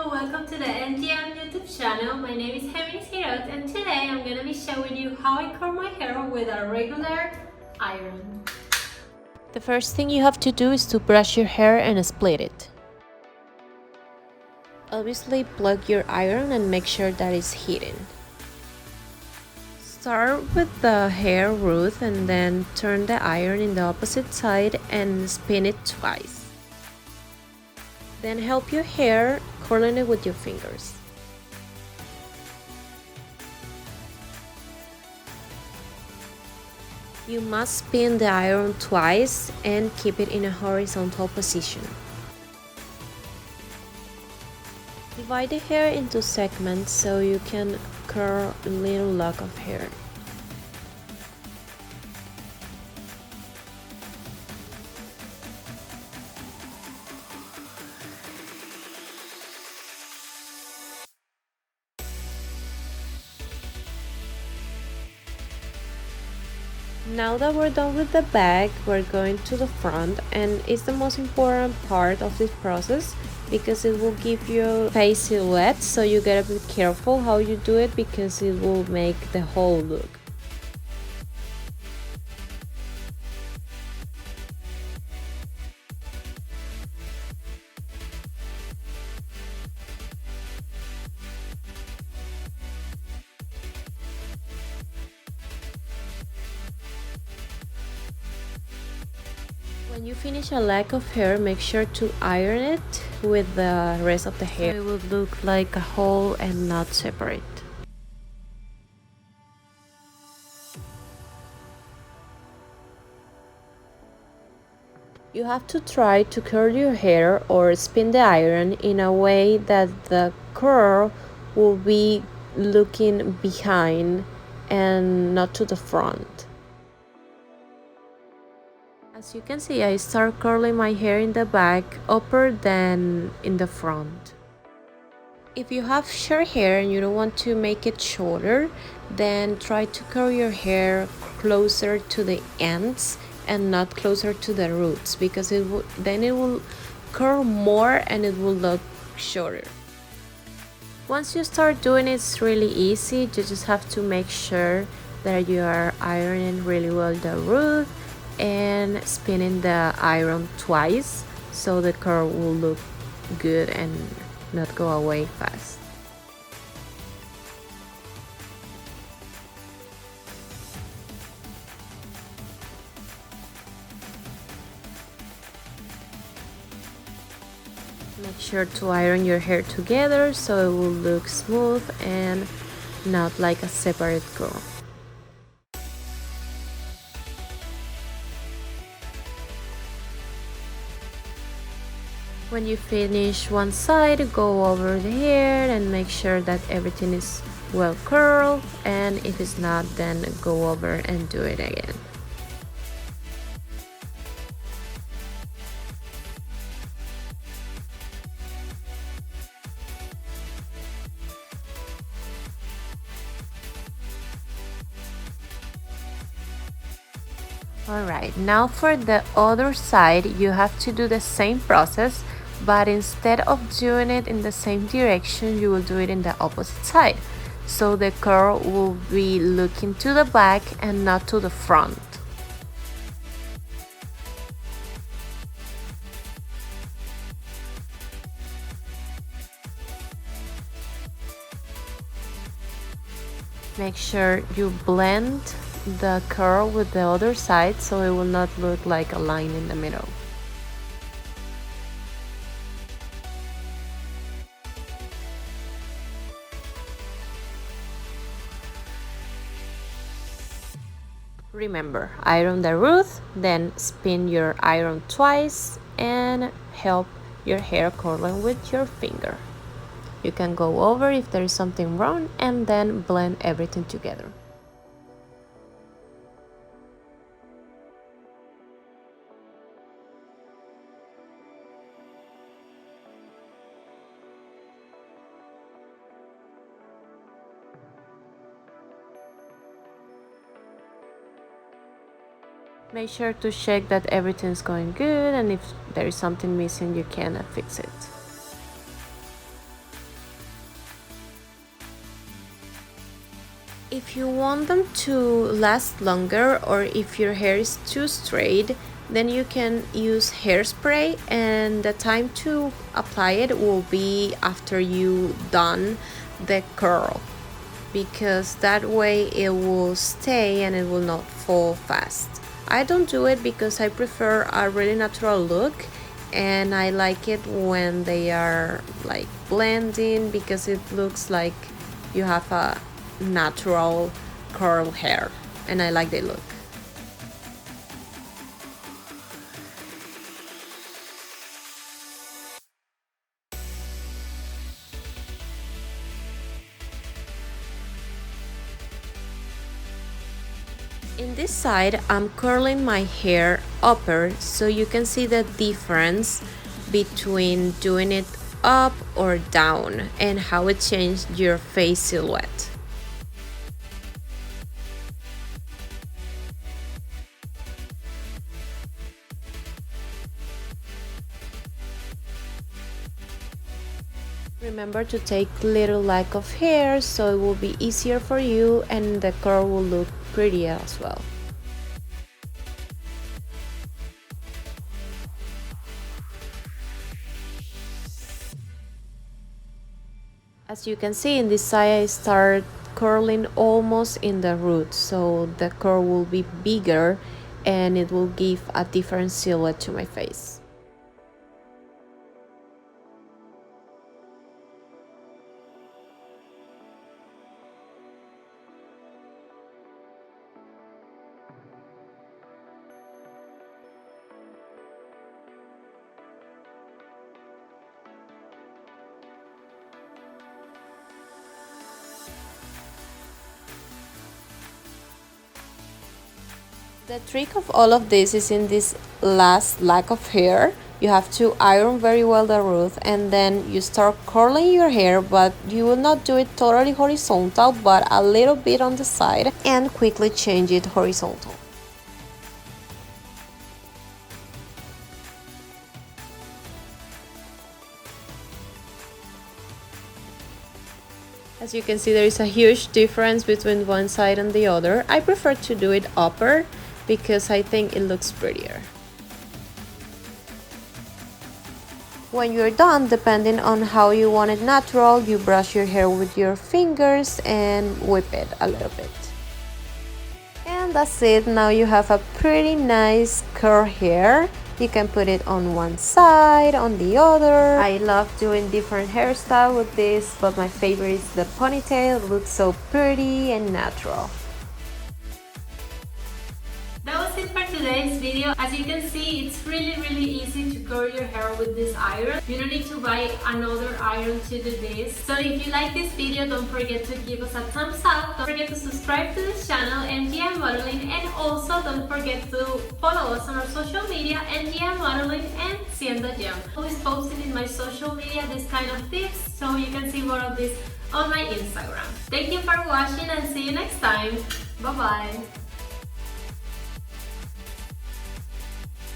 welcome to the NGM YouTube channel. My name is Geminis and today I'm gonna be showing you how I curl my hair with a regular iron. The first thing you have to do is to brush your hair and split it. Obviously plug your iron and make sure that it's heating. Start with the hair root and then turn the iron in the opposite side and spin it twice. Then help your hair curling it with your fingers. You must spin the iron twice and keep it in a horizontal position. Divide the hair into segments so you can curl a little lock of hair. Now that we're done with the back, we're going to the front, and it's the most important part of this process because it will give you face silhouette, so you gotta be careful how you do it because it will make the whole look. When you finish a lack of hair, make sure to iron it with the rest of the hair. So it will look like a whole and not separate. You have to try to curl your hair or spin the iron in a way that the curl will be looking behind and not to the front. As you can see, I start curling my hair in the back upper than in the front. If you have short hair and you don't want to make it shorter, then try to curl your hair closer to the ends and not closer to the roots because then it will curl more and it will look shorter. Once you start doing it, it's really easy. You just have to make sure that you are ironing really well the root and spinning the iron twice so the curl will look good and not go away fast. Make sure to iron your hair together so it will look smooth and not like a separate curl. When you finish one side, go over the hair and make sure that everything is well curled, and if it's not, then go over and do it again. Alright, now for the other side, you have to do the same process, but instead of doing it in the same direction, you will do it in the opposite side. So the curl will be looking to the back and not to the front. Make sure you blend the curl with the other side so it will not look like a line in the middle. Remember, iron the root, then spin your iron twice and help your hair curling with your finger. You can go over if there is something wrong and then blend everything together. Make sure to check that everything's going good, and if there is something missing, you can fix it. If you want them to last longer, or if your hair is too straight, then you can use hairspray, and the time to apply it will be after you done the curl, because that way it will stay and it will not fall fast. I don't do it because I prefer a really natural look, and I like it when they are like blending, because it looks like you have a natural curl hair, and I like the look. In this side, I'm curling my hair upper, so you can see the difference between doing it up or down and how it changed your face silhouette. Remember to take little lack of hair, so it will be easier for you and the curl will look prettier as well. As you can see, in this side I start curling almost in the root, so the curl will be bigger and it will give a different silhouette to my face. The trick of all of this is in this last lack of hair. You have to iron very well the root, and then you start curling your hair, but you will not do it totally horizontal, but a little bit on the side, and quickly change it horizontal. As you can see, there is a huge difference between one side and the other. I prefer to do it upper because I think it looks prettier. When you're done, depending on how you want it natural, you brush your hair with your fingers and whip it a little bit. And that's it. Now you have a pretty nice curl hair. You can put it on one side, on the other. I love doing different hairstyles with this, but my favorite is the ponytail. It looks so pretty and natural. That was it for today's video. As you can see, it's really easy to curl your hair with this iron. You don't need to buy another iron to do this. So if you like this video, don't forget to give us a thumbs up. Don't forget to subscribe to this channel, MGM Modeling, and also don't forget to follow us on our social media, MGM Modeling and Siendo Gem. Always posting in my social media this kind of tips, so you can see more of this on my Instagram. Thank you for watching and see you next time. Bye bye.